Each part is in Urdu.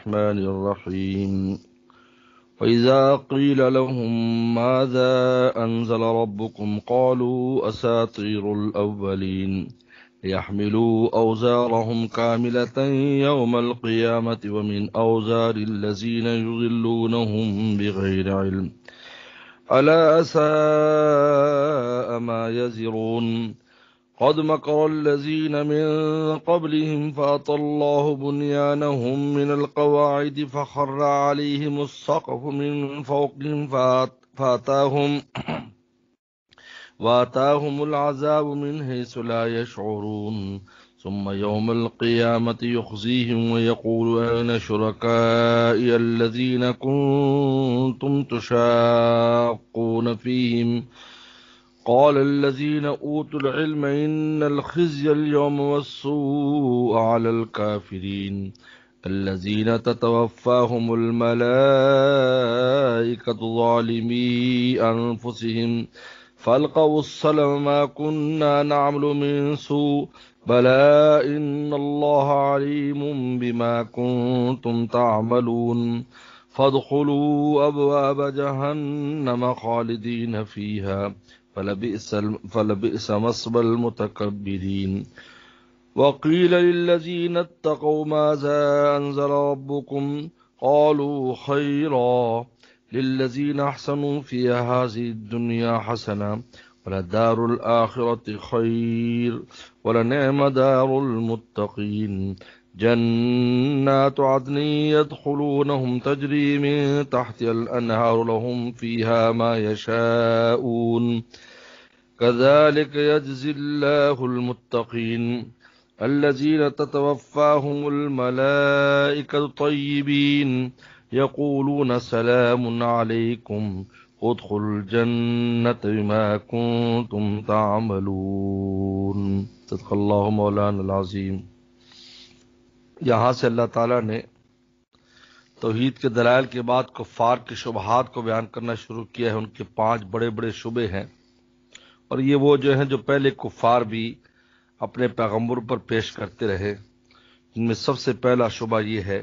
الرحمن الرحيم وإذا قيل لهم ماذا أنزل ربكم قالوا أساطير الأولين ليحملوا أوزارهم كاملة يوم القيامة ومن أوزار الذين يضلونهم بغير علم ألا ساء ما يزرون قد مكر الذين من قبلهم فأتى الله بنيانهم من القواعد فخر عليهم السقف من فوقهم وآتاهم العذاب من حيث لا يشعرون ثم يوم القيامة يخزيهم ويقول أين شركائي الذين كنتم تشاقون فيهم قال الذين أوتوا العلم إن الخزي اليوم والسوء على الكافرين الذين تتوفاهم الملائكة ظالمي أنفسهم فألقوا السلم ما كنا نعمل من سوء بلى إن الله عليم بما كنتم تعملون فادخلوا أبواب جهنم خالدين فيها فلبئس مثوى المتكبرين وقيل للذين اتقوا ماذا أنزل ربكم قالوا خيرا للذين أحسنوا في هذه الدنيا حسنة ولدار الآخرة خير ولنعم دار المتقين جنات عدن يدخلونهم تجري من تحتها الأنهار لهم فيها ما يشاءون كذلك يجزي الله المتقين الذين تتوفاهم الملائكة طيبين يقولون سلام عليكم ادخلوا الجنة بما كنتم تعملون صدق اللہ مولانا العظیم۔ یہاں سے اللہ تعالیٰ نے توحید کے دلائل کے بعد کفار کے شبہات کو بیان کرنا شروع کیا ہے۔ ان کے 5 بڑے بڑے شبے ہیں، اور یہ وہ جو ہیں جو پہلے کفار بھی اپنے پیغمبر پر پیش کرتے رہے۔ ان میں سب سے پہلا شبہ یہ ہے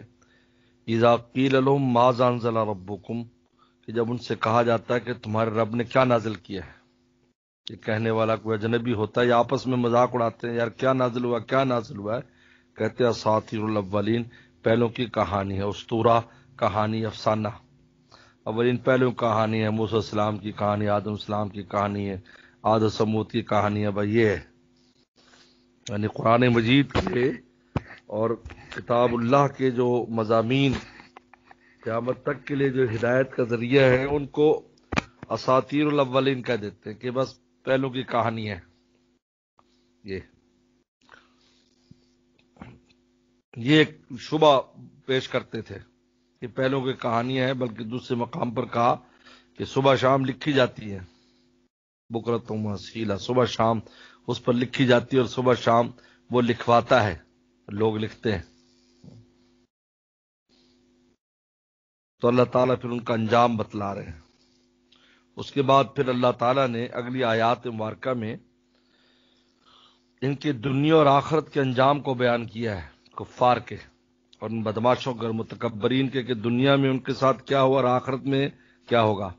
اذا قیل لهم ماذا انزل ربکم، کہ جب ان سے کہا جاتا ہے کہ تمہارے رب نے کیا نازل کیا ہے۔ یہ کہنے والا کوئی اجنبی ہوتا ہے یا آپس میں مذاق اڑاتے ہیں، یار کیا نازل ہوا کیا نازل ہوا ہے، کہتے ہیں اساطیر الاولین، پہلوں کی کہانی ہے، اسطورہ کہانی افسانہ۔ اولین پہلوں کہانی ہے، موسیٰ السلام کی کہانی، آدم السلام کی کہانی ہے، عاد و ثمود کی کہانی ہے۔ بھائی یہ ہے یعنی قرآن مجید کے اور کتاب اللہ کے جو مضامین قیامت تک کے لیے جو ہدایت کا ذریعہ ہے ان کو اساطیر الاولین کہہ دیتے ہیں کہ بس پہلوں کی کہانی ہے۔ یہ ایک شبہ پیش کرتے تھے کہ پہلوں کی کہانیاں ہیں، بلکہ دوسرے مقام پر کہا کہ صبح شام لکھی جاتی ہے، بکرۃ و اصیلا، صبح شام اس پر لکھی جاتی ہے اور صبح شام وہ لکھواتا ہے، لوگ لکھتے ہیں۔ تو اللہ تعالیٰ پھر ان کا انجام بتلا رہے ہیں۔ اس کے بعد پھر اللہ تعالیٰ نے اگلی آیات مبارکہ میں ان کے دنیا اور آخرت کے انجام کو بیان کیا ہے، کفار کے اور ان بدماشوں کے اور متکبرین کے، کہ دنیا میں ان کے ساتھ کیا ہوا اور آخرت میں کیا ہوگا،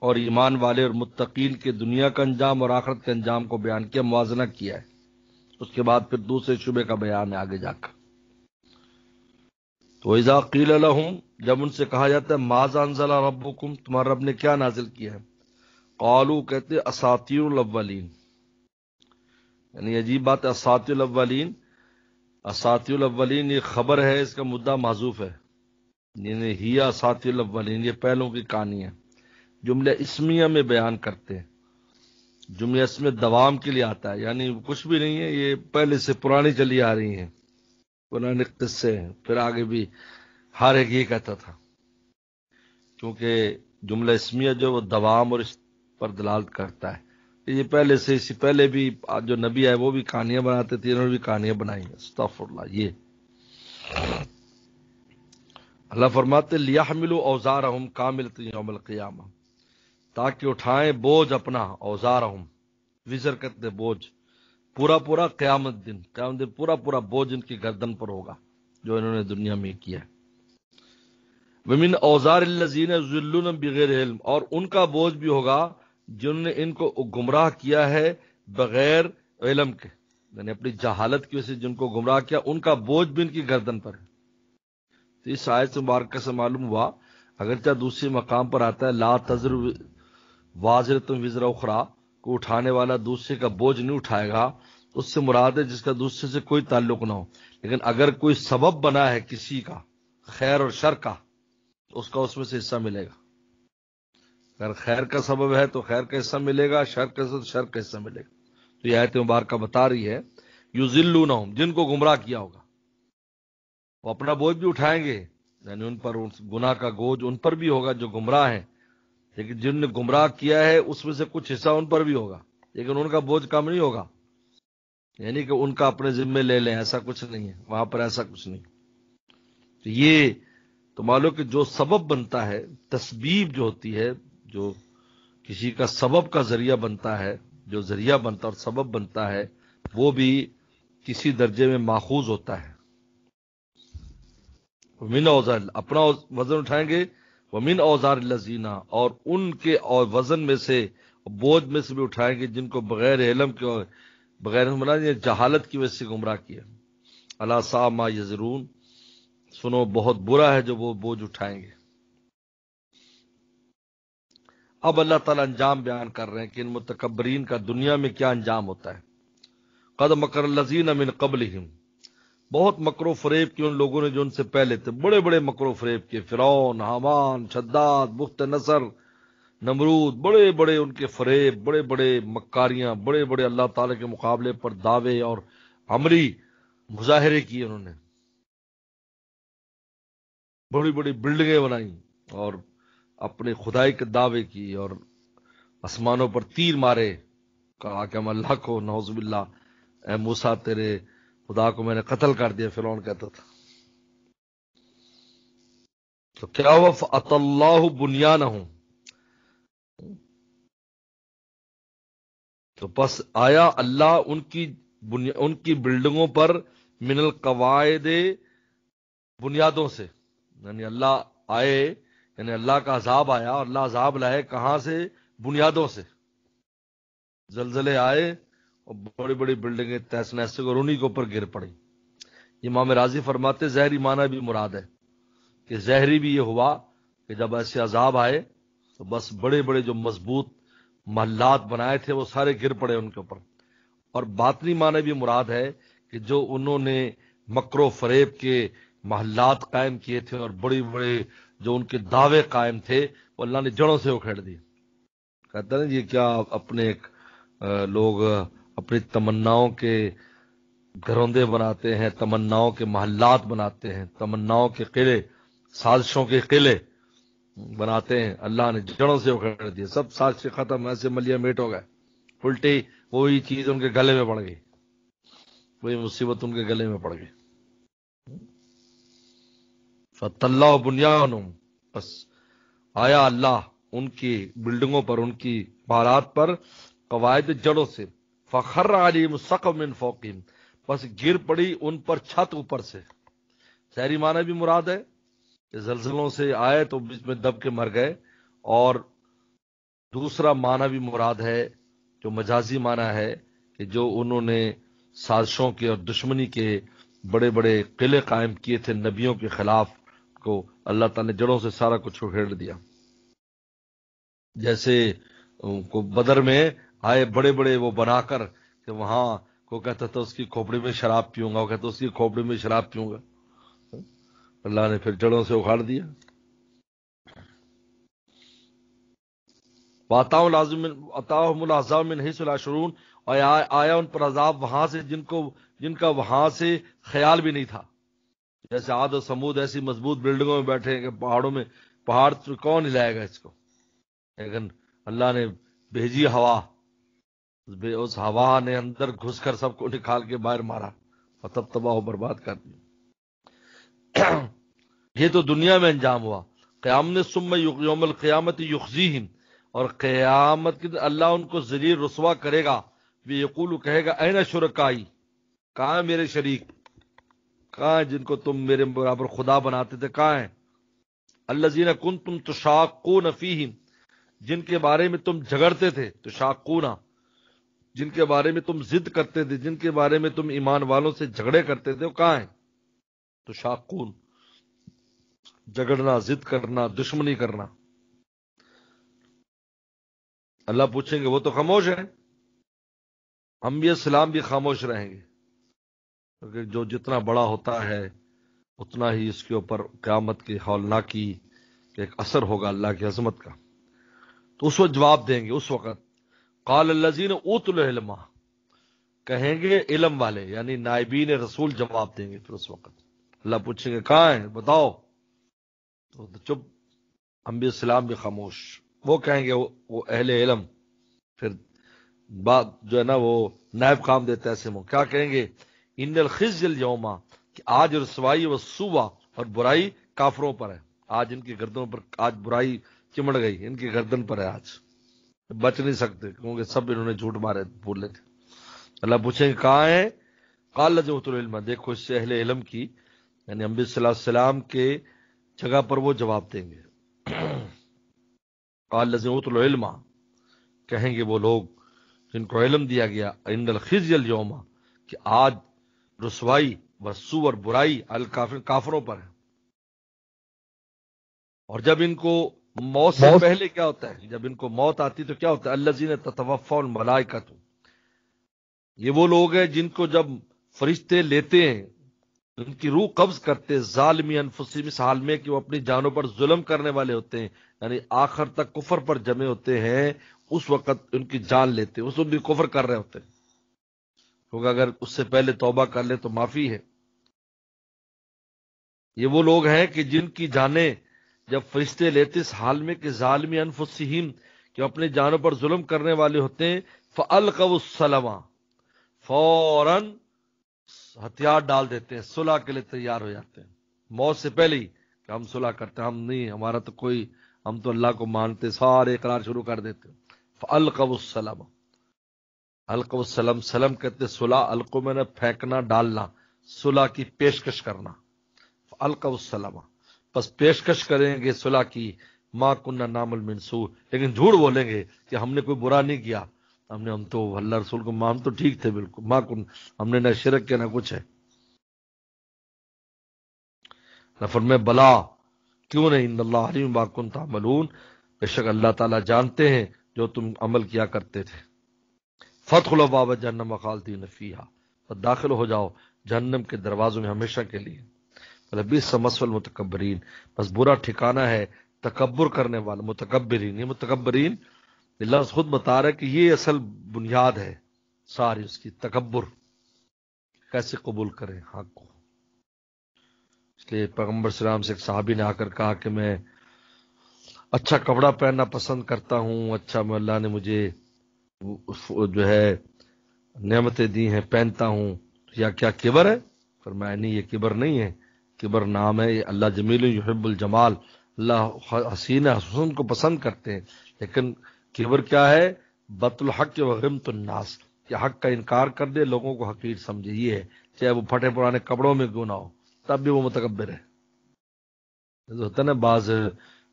اور ایمان والے اور متقین کے دنیا کا انجام اور آخرت کے انجام کو بیان کیا، موازنہ کیا ہے۔ اس کے بعد پھر دوسرے شبے کا بیان ہے آگے جا کر۔ تو اذا قیل لهم، جب ان سے کہا جاتا ہے ماذا انزل ربکم، تمہارا رب نے کیا نازل کیا ہے، قالوا، کہتے اساطیر الاولین۔ یعنی عجیب بات ہے، اساطیر الاولین، اساطیر الاولین یہ خبر ہے، اس کا مدعا محذوف ہے، یعنی ہی اساطیر الاولین، یہ پہلوں کی کہانی ہے۔ جملہ اسمیہ میں بیان کرتے ہیں، جملہ اسم دوام کے لیے آتا ہے، یعنی کچھ بھی نہیں ہے، یہ پہلے سے پرانی چلی آ رہی ہیں، پرانے قصے ہیں۔ پھر آگے بھی ہر ایک یہ کہتا تھا، کیونکہ جملہ اسمیہ جو وہ دوام اور اس پر دلالت کرتا ہے۔ یہ پہلے سے، اسی پہلے بھی جو نبی آئے وہ بھی کہانیاں بناتے تھے، انہوں نے بھی کہانیاں بنائی ہیں۔ استغفر اللہ۔ یہ اللہ فرماتے لیحملوا اوزارہم کاملۃ یوم القیامہ، تاکہ اٹھائیں بوجھ اپنا، اوزارہم، وزر کہتے بوجھ، پورا پورا قیامت دن پورا پورا بوجھ ان کی گردن پر ہوگا، جو انہوں نے دنیا میں کیا. ومن اوزار الذین یضلون بغیر علم، اور ان کا بوجھ بھی ہوگا جنہوں نے ان کو گمراہ کیا ہے بغیر علم کے، یعنی اپنی جہالت کی وجہ سے جن کو گمراہ کیا ان کا بوجھ بھی ان کی گردن پر ہے. تو اس آیت مبارکہ سے معلوم ہوا اگرچہ دوسرے مقام پر آتا ہے لا تزر وازرۃ وزر اخرى، کو اٹھانے والا دوسرے کا بوجھ نہیں اٹھائے گا، اس سے مراد ہے جس کا دوسرے سے کوئی تعلق نہ ہو. لیکن اگر کوئی سبب بنا ہے کسی کا خیر اور شر کا تو اس کا اس میں سے حصہ ملے گا. اگر خیر کا سبب ہے تو خیر کا حصہ ملے گا، شر کا سبب شر کا حصہ ملے گا. تو یہ آیت مبارکہ بتا رہی ہے یذلونہم، جن کو گمراہ کیا ہوگا وہ اپنا بوجھ بھی اٹھائیں گے، یعنی ان پر گناہ کا بوجھ ان پر بھی ہوگا جو گمراہ ہیں، لیکن جن نے گمراہ کیا ہے اس میں سے کچھ حصہ ان پر بھی ہوگا، لیکن ان کا بوجھ کم نہیں ہوگا. یعنی کہ ان کا اپنے ذمے لے لیں، ایسا کچھ نہیں ہے وہاں پر، ایسا کچھ نہیں. تو یہ تو معلوم کہ جو سبب بنتا ہے، تسبیب جو ہوتی ہے، جو کسی کا سبب کا ذریعہ بنتا ہے، جو ذریعہ بنتا اور سبب بنتا ہے وہ بھی کسی درجے میں ماخوذ ہوتا ہے. من اوزار، اپنا وزن اٹھائیں گے، ومن اوزار الذین، اور ان کے اور وزن میں سے بوجھ میں سے بھی اٹھائیں گے جن کو بغیر علم کے، بغیر علم جہالت کی وجہ سے گمراہ کیا. الا ساء ما یزرون، سنو بہت برا ہے جو وہ بوجھ اٹھائیں گے. اب اللہ تعالیٰ انجام بیان کر رہے ہیں کہ ان متکبرین کا دنیا میں کیا انجام ہوتا ہے. قد مکر الذین من قبلہم، بہت مکر و فریب کی ان لوگوں نے جو ان سے پہلے تھے، بڑے بڑے مکر و فریب کے، فرعون، حامان، شداد، بخت نصر، نمرود، بڑے بڑے ان کے فریب، بڑے بڑے مکاریاں، بڑے بڑے اللہ تعالیٰ کے مقابلے پر دعوے اور عملی مظاہرے کیے. انہوں نے بڑی بڑی بلڈنگیں بنائیں اور اپنے خدائی کے دعوے کی، اور آسمانوں پر تیر مارے، کہا کہ ہم اللہ کو، نعوذ باللہ، اے موسیٰ تیرے خدا کو میں نے قتل کر دیا، فرعون کہتا تھا. تو کیا ہوا، فَأَتَى اللَّهُ بُنْيَانَهُمْ، تو بس آیا اللہ ان کی بلڈنگوں پر، من القواعد، بنیادوں سے. یعنی اللہ آئے، یعنی اللہ کا عذاب آیا، اور اللہ عذاب لائے کہاں سے؟ بنیادوں سے. زلزلے آئے اور بڑی بڑی بلڈنگیں تہس نہس اور انہی کے اوپر گر پڑی. امام راضی فرماتے زہری معنی بھی مراد ہے، کہ زہری بھی یہ ہوا کہ جب ایسے عذاب آئے تو بس بڑے بڑے جو مضبوط محلات بنائے تھے وہ سارے گر پڑے ان کے اوپر. اور باطنی معنی بھی مراد ہے کہ جو انہوں نے مکر و فریب کے محلات قائم کیے تھے اور بڑے بڑے جو ان کے دعوے قائم تھے وہ اللہ نے جڑوں سے اکھیڑ دیے. کہتا ہے یہ کیا اپنے لوگ اپنی تمناؤں کے گھروندے بناتے ہیں، تمناؤں کے محلات بناتے ہیں، تمناؤں کے قلعے، سازشوں کے قلعے بناتے ہیں، اللہ نے جڑوں سے اکھیڑ دیے. سب سازشیں ختم، ایسے ملیا میٹ ہو گئے. الٹی وہی چیز ان کے گلے میں پڑ گئی، وہی مصیبت ان کے گلے میں پڑ گئی. فَتَلَّهُ بُنْيَانُهُمْ، بس آیا اللہ ان کی بلڈنگوں پر، ان کی بارات پر، قواعد جڑوں سے. فَخَرَّ عَلَيْهِمُ السَّقْفُ مِنْ فَوْقِهِمْ، بس گر پڑی ان پر چھت اوپر سے. ظاہری معنی بھی مراد ہے کہ زلزلوں سے آئے تو بیچ میں دب کے مر گئے، اور دوسرا معنی بھی مراد ہے جو مجازی معنی ہے کہ جو انہوں نے سازشوں کے اور دشمنی کے بڑے بڑے قلعے قائم کیے تھے نبیوں کے خلاف، کو اللہ تعالی نے جڑوں سے سارا کچھ اکھیڑ دیا. جیسے کو بدر میں آئے بڑے بڑے وہ بنا کر کہ وہاں کو کہتا تھا اس کی کھوپڑی میں شراب پیوں گا، وہ کہتا اس کی کھوپڑی میں شراب پیوں گا. اللہ نے پھر جڑوں سے اکھاڑ دیا. وَأَتَاهُمُ الْعَذَابُ مِنْ حَيْثُ لَا يَشْعُرُونَ، اور آیا ان پر عذاب وہاں سے جن کا وہاں سے خیال بھی نہیں تھا. جیسے عاد و سمود ایسی مضبوط بلڈنگوں میں بیٹھے ہیں کہ پہاڑوں میں، پہاڑ تو کون ہلائے گا اس کو، لیکن اللہ نے بھیجی ہوا، اس ہوا نے اندر گھس کر سب کو نکال کے باہر مارا اور تب تباہ و برباد کر دیا. یہ تو دنیا میں انجام ہوا. قیامت ثم یوم القیامت یخزیہم، اور قیامت کے اللہ ان کو ذلیل رسوا کرے گا. یقول، کہے گا، این شرکائی، کہاں ہے میرے شریک، کہاں ہیں جن کو تم میرے برابر خدا بناتے تھے؟ کہاں ہیں؟ الذین کنتم تشاقون فیہم، جن کے بارے میں تم جھگڑتے تھے، تشاقون، جن کے بارے میں تم ضد کرتے تھے، جن کے بارے میں تم ایمان والوں سے جھگڑے کرتے تھے، وہ کہاں ہیں؟ تشاقون، جھگڑنا، ضد کرنا، دشمنی کرنا۔ اللہ پوچھیں گے وہ تو خاموش ہیں، انبیاء السلام بھی خاموش رہیں گے، کیونکہ جو جتنا بڑا ہوتا ہے اتنا ہی اس کے اوپر قیامت کی ہولناکی ایک اثر ہوگا اللہ کی عظمت کا۔ تو اس وقت جواب دیں گے، اس وقت قال الذین اوتوا العلم، کہیں گے علم والے یعنی نائبین رسول جواب دیں گے۔ پھر اس وقت اللہ پوچھیں گے کہاں ہیں بتاؤ، تو چپ، انبیاء السلام بھی خاموش۔ وہ کہیں گے وہ اہل علم، پھر بات جو ہے نا وہ نائب کام دیتا ہے ایسے منہ، کیا کہیں گے؟ ان الخزي اليوم، کہ آج رسوائی و سوء اور برائی کافروں پر ہے، آج ان کی گردنوں پر آج برائی چمڑ گئی، ان کی گردن پر ہے، آج بچ نہیں سکتے کیونکہ سب انہوں نے جھوٹ مارے بولے تھے۔ اللہ پوچھیں گے کہاں ہیں؟ قال الذين اوتوا العلم، دیکھو اس سے اہل علم کی یعنی انبیاء صلی اللہ علیہ وسلم کے جگہ پر وہ جواب دیں گے۔ قال الذين اوتوا العلم، کہیں گے وہ لوگ جن کو علم دیا گیا، ان الخزي اليوم، کہ آج رسوائی والسوء اور برائی الکافر، کافروں پر ہے۔ اور جب ان کو موت سے پہلے کیا ہوتا ہے؟ جب ان کو موت آتی تو کیا ہوتا ہے؟ الذین تتوفاهم الملائکۃ، یہ وہ لوگ ہیں جن کو جب فرشتے لیتے ہیں، ان کی روح قبض کرتے، ظالمی انفسہم، اس حال میں کہ وہ اپنی جانوں پر ظلم کرنے والے ہوتے ہیں، یعنی آخر تک کفر پر جمے ہوتے ہیں، اس وقت ان کی جان لیتے ہیں، اس وقت بھی کفر کر رہے ہوتے ہیں، کیونکہ اگر اس سے پہلے توبہ کر لے تو معافی ہے۔ یہ وہ لوگ ہیں کہ جن کی جانیں جب فرشتے لیتے اس حال میں کہ ظالمی انفسہم، کہ اپنے جانوں پر ظلم کرنے والے ہوتے ہیں، فَأَلْقَوُا السَّلَمَ، فوراً ہتھیار ڈال دیتے ہیں، صلح کے لیے تیار ہو جاتے ہیں، موت سے پہلے ہی کہ ہم صلح کرتے ہیں، ہم نہیں، ہمارا تو کوئی، ہم تو اللہ کو مانتے، سارے اقرار شروع کر دیتے ہیں۔ فَأَلْقَوُا السَّلَمَ، القوا السلم، سلم کہتے صلح، القوا میں نے پھینکنا، ڈالنا، صلح کی پیشکش کرنا، القوا السلم، بس پیشکش کریں گے صلح کی، ما کننا نعمل من سوء، لیکن جھوٹ بولیں گے کہ ہم نے کوئی برا نہیں کیا، ہم تو اللہ رسول کو ہم تو ٹھیک تھے بالکل، ما کن، ہم نے نہ شرک کیا نہ کچھ ہے۔ نفر میں بلا، کیوں نہیں، ان اللہ علیم بما کنتم تعملون، بے شک اللہ تعالیٰ جانتے ہیں جو تم عمل کیا کرتے تھے۔ فادخلوا باب جہنم خالدین فیہا، تو داخل ہو جاؤ جہنم کے دروازوں میں ہمیشہ کے لیے۔ بئس مثوى المتکبرین، بس برا ٹھکانہ ہے تکبر کرنے والے، متکبرین، یہ متکبرین اللہ خود بتا رہا ہے کہ یہ اصل بنیاد ہے ساری اس کی، تکبر، کیسے قبول کریں حق کو۔ اس لیے پیغمبر صلی اللہ علیہ وسلم سے ایک صحابی نے آ کر کہا کہ میں اچھا کپڑا پہننا پسند کرتا ہوں، اچھا میں اللہ نے مجھے جو ہے نعمتیں دی ہیں، پہنتا ہوں، یا کیا کبر ہے؟ فرمایا نہیں، یہ کبر نہیں ہے، کبر نام ہے، یہ اللہ جمیل یحب الجمال، اللہ حسین حسن کو پسند کرتے ہیں، لیکن کبر کیا ہے؟ بطل الحق و غمت الناس، کہ حق کا انکار کر دے، لوگوں کو حقیر سمجھے، یہ ہے، چاہے وہ پھٹے پرانے کپڑوں میں کیوں نہ ہو، تب بھی وہ متکبر ہے۔ ہوتا نا بعض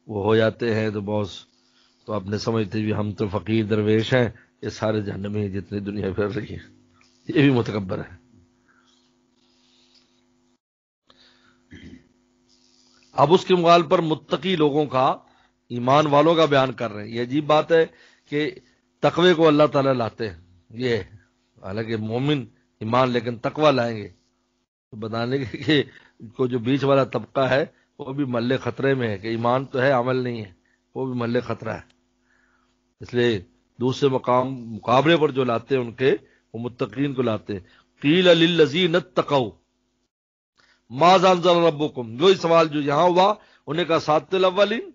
وہ ہو جاتے ہیں تو بہت، تو اپنے سمجھتے بھی ہم تو فقیر درویش ہیں، یہ سارے جہنمی ہیں جتنی دنیا پھر رہی ہے، یہ بھی متکبر ہے۔ اب اس کے مقابل پر متقی لوگوں کا، ایمان والوں کا بیان کر رہے ہیں۔ یہ عجیب بات ہے کہ تقوی کو اللہ تعالیٰ لاتے ہیں، یہ حالانکہ مومن ایمان لیکن تقوی لائیں گے، تو بتانے کہ کو جو بیچ والا طبقہ ہے وہ بھی ملے خطرے میں ہے، کہ ایمان تو ہے عمل نہیں ہے، وہ بھی ملے خطرہ ہے۔ اس لیے دوسرے مقابلے پر جو لاتے ہیں ان کے، وہ متقین کو لاتے ہیں۔ قیل للذین اتقوا ماذا انزل ربکم، وہی سوال جو یہاں ہوا، انہیں کہا ساتھ الاولین،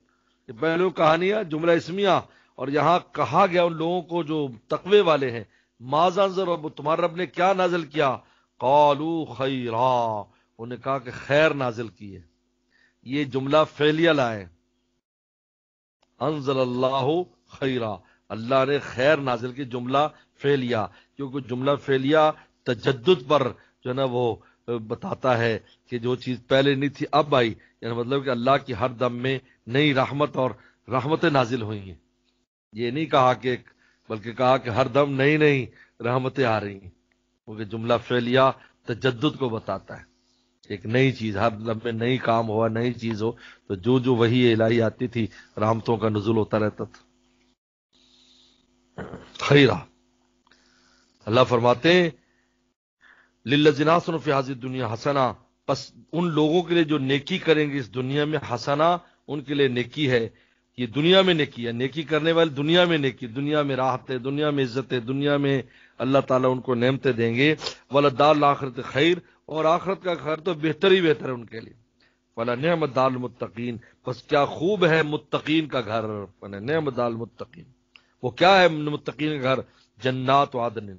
یہ پہلو کہانیاں جملہ اسمیہ، اور یہاں کہا گیا ان لوگوں کو جو تقوی والے ہیں، ماذا انزل رب، تمہارا رب نے کیا نازل کیا؟ قالوا خیرا، انہیں کہا کہ خیر نازل کی ہے۔ یہ جملہ فعلیہ لائے، انزل اللہ خیرا، اللہ نے خیر نازل کی، جملہ فعلیہ، کیونکہ جملہ فعلیہ تجدد پر جو ہے نا وہ بتاتا ہے کہ جو چیز پہلے نہیں تھی اب آئی، یعنی مطلب کہ اللہ کی ہر دم میں نئی رحمت اور رحمتیں نازل ہوئی ہیں. یہ نہیں کہا کہ، بلکہ کہا کہ ہر دم نئی نئی رحمتیں آ رہی ہیں، کیونکہ جملہ فعلیہ تجدد کو بتاتا ہے. ایک نئی چیز، ہر دم میں نئی کام ہوا، نئی چیز ہو، تو جو وحی الہی آتی تھی رحمتوں کا نزول ہوتا رہتا تھا. خیرہ اللہ فرماتے ہیں للذین احسنوا فی ہذہ الدنیا حسنہ، بس ان لوگوں کے لیے جو نیکی کریں گے اس دنیا میں، حسنہ ان کے لیے نیکی ہے. یہ دنیا میں نیکی ہے، نیکی کرنے والے دنیا میں نیکی، دنیا میں راحت ہے، دنیا میں عزت ہے، دنیا میں اللہ تعالیٰ ان کو نعمتیں دیں گے. ولدار الآخرۃ خیر، اور آخرت کا خیر تو بہتر ہی بہتر ہے ان کے لیے. ولنعم دار المتقین، بس کیا خوب ہے متقین کا گھر. ولنعم دار المتقین، وہ کیا ہے متقین کا گھر؟ جنات عدن،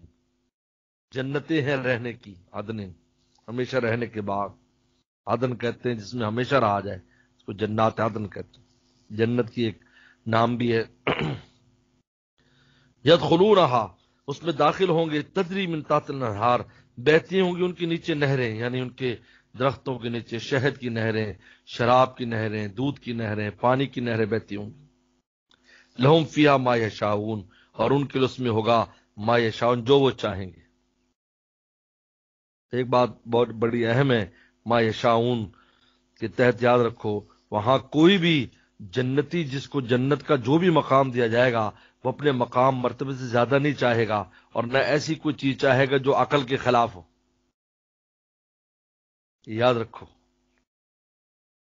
جنتیں ہیں رہنے کی، عدن ہمیشہ رہنے کے باغ. عدن کہتے ہیں جس میں ہمیشہ رہا جائے، اس کو جنات عدن کہتے ہیں. جنت کی ایک نام بھی ہے. یدخلونہا، اس میں داخل ہوں گے، تجری من تحت الانہار، بہتی ہوں گی ان کے نیچے نہریں، یعنی ان کے درختوں کے نیچے شہد کی نہریں، شراب کی نہریں، دودھ کی نہریں، پانی کی نہریں بہتی ہوں گی. لہم فیہا ما یشاؤون، اور ان کے لیے اس میں ہوگا ما یشاؤون، جو وہ چاہیں گے. ایک بات بہت بڑی اہم ہے ما یشاؤون کے تحت یاد رکھو، وہاں کوئی بھی جنتی جس کو جنت کا جو بھی مقام دیا جائے گا وہ اپنے مقام مرتبے سے زیادہ نہیں چاہے گا، اور نہ ایسی کوئی چیز چاہے گا جو عقل کے خلاف ہو. یاد رکھو،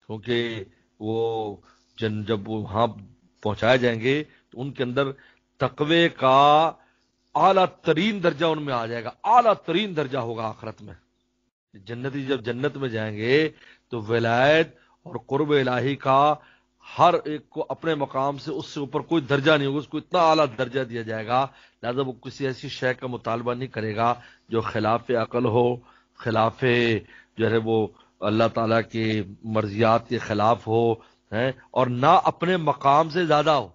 کیونکہ وہ جب وہ وہاں پہنچائے جائیں گے تو ان کے اندر تقوی کا اعلیٰ ترین درجہ ان میں آ جائے گا، اعلیٰ ترین درجہ ہوگا آخرت میں. جنتی جب جنت میں جائیں گے تو ولایت اور قرب الہی کا ہر ایک کو اپنے مقام سے اس سے اوپر کوئی درجہ نہیں ہوگا، اس کو اتنا اعلیٰ درجہ دیا جائے گا، لہذا وہ کسی ایسی شے کا مطالبہ نہیں کرے گا جو خلاف عقل ہو، خلاف جو ہے وہ اللہ تعالیٰ کی مرضیات کے خلاف ہو، اور نہ اپنے مقام سے زیادہ ہو.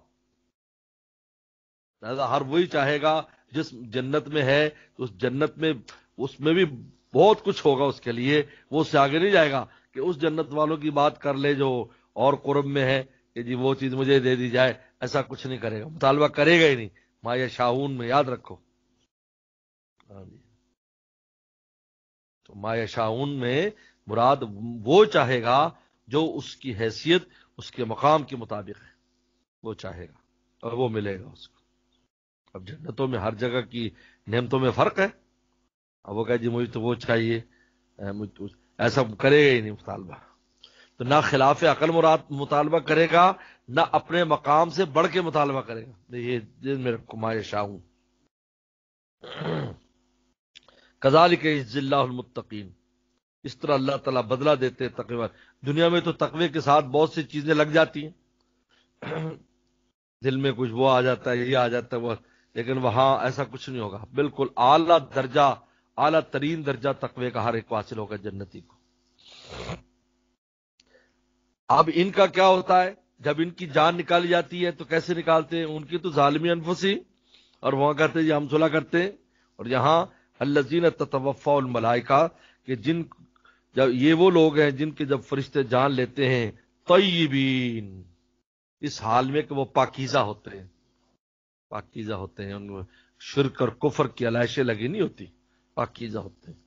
لہذا ہر وہی چاہے گا جس جنت میں ہے، اس جنت میں اس میں بھی بہت کچھ ہوگا اس کے لیے، وہ اس سے آگے نہیں جائے گا کہ اس جنت والوں کی بات کر لے جو اور قرب میں ہے کہ جی وہ چیز مجھے دے دی جائے. ایسا کچھ نہیں کرے گا، مطالبہ کرے گا ہی نہیں. ما یشاؤون میں یاد رکھو. تو ما یشاؤون میں مراد وہ چاہے گا جو اس کی حیثیت اس کے مقام کے مطابق ہے، وہ چاہے گا اور وہ ملے گا اس کو. اب جنتوں میں ہر جگہ کی نعمتوں میں فرق ہے. اب وہ کہے جی مجھے تو وہ چاہیے، ایسا کرے گا ہی نہیں مطالبہ. تو نہ خلاف عقل مطالبہ کرے گا، نہ اپنے مقام سے بڑھ کے مطالبہ کرے گا. یہ دل میں رکھو ما یشاؤون. کذالک یجزی اللہ المتقین، اس طرح اللہ تعالیٰ بدلہ دیتے تقوی. دنیا میں تو تقوی کے ساتھ بہت سی چیزیں لگ جاتی ہیں، دل میں کچھ وہ آ جاتا ہے، یہ آ جاتا ہے وہ، لیکن وہاں ایسا کچھ نہیں ہوگا. بالکل اعلیٰ درجہ، اعلیٰ ترین درجہ تقوی کا ہر ایک حاصل ہوگا جنتی کو. اب ان کا کیا ہوتا ہے جب ان کی جان نکالی جاتی ہے تو کیسے نکالتے ہیں؟ ان کی تو ظالمی انفسی، اور وہاں کہتے ہیں جی ہم صلح کرتے ہیں. اور یہاں الذین تتوفی الملائکہ، کہ جن جب یہ وہ لوگ ہیں جن کے جب فرشتے جان لیتے ہیں طیبین، اس حال میں کہ وہ پاکیزہ ہوتے ہیں، پاکیزہ ہوتے ہیں، ان کو شرک اور کفر کی علائشیں لگی نہیں ہوتی، پاکیزہ ہوتے ہیں.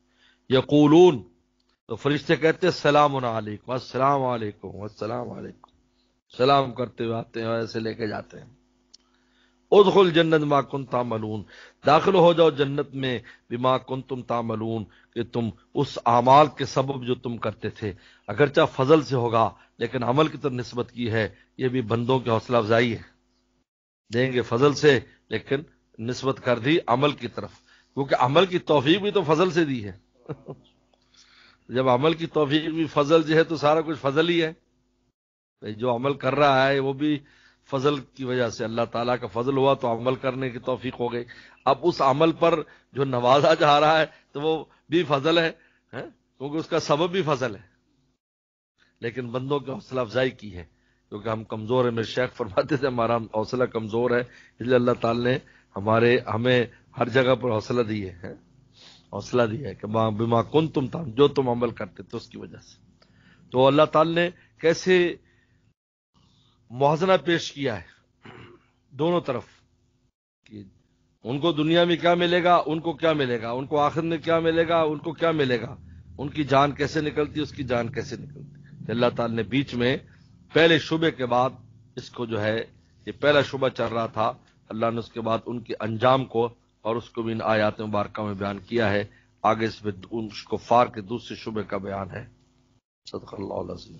یقولون، تو فرشتے کہتے ہیں السلام علیکم، السلام علیکم، السلام علیکم، سلام کرتے ہوئے آتے ہیں اور ایسے لے کے جاتے ہیں. ادخل جنت ما کنتم تعملون، داخل ہو جاؤ جنت میں بما کنتم تعملون، کہ تم اس اعمال کے سبب جو تم کرتے تھے. اگرچہ فضل سے ہوگا لیکن عمل کی طرف نسبت کی ہے، یہ بھی بندوں کی حوصلہ افزائی ہے. دیں گے فضل سے لیکن نسبت کر دی عمل کی طرف، کیونکہ عمل کی توفیق بھی تو فضل سے دی ہے. جب عمل کی توفیق بھی فضل سے ہے تو سارا کچھ فضل ہی ہے. جو عمل کر رہا ہے وہ بھی فضل کی وجہ سے، اللہ تعالیٰ کا فضل ہوا تو عمل کرنے کی توفیق ہو گئی. اب اس عمل پر جو نوازا جا رہا ہے تو وہ بھی فضل ہے، کیونکہ اس کا سبب بھی فضل ہے، لیکن بندوں کی حوصلہ افزائی کی ہے کیونکہ ہم کمزور ہیں. میرے شیخ فرماتے تھے ہمارا حوصلہ کمزور ہے، اس لیے اللہ تعالیٰ نے ہمیں ہر جگہ پر حوصلہ دی ہے. حوصلہ دیا ہے کہ بما کنتم تعملون، جو تم عمل کرتے تھے اس کی وجہ سے۔ تو اللہ تعالی نے کیسے موازنہ پیش کیا ہے دونوں طرف، کہ ان کو دنیا میں کیا ملے گا، ان کو کیا ملے گا، ان کو آخرت میں کیا ملے گا، ان کو کیا ملے گا، ان کی جان کیسے نکلتی، اس کی جان کیسے نکلتی۔ اللہ تعالی نے بیچ میں پہلے شبے کے بعد اس کو جو ہے، یہ پہلا شبہ چل رہا تھا، اللہ نے اس کے بعد ان کے انجام کو اور اس کو بھی ان آیات مبارکہ میں بیان کیا ہے۔ آگے اس میں ان کفار کے دوسرے شبے کا بیان ہے۔ صدق اللہ العظیم۔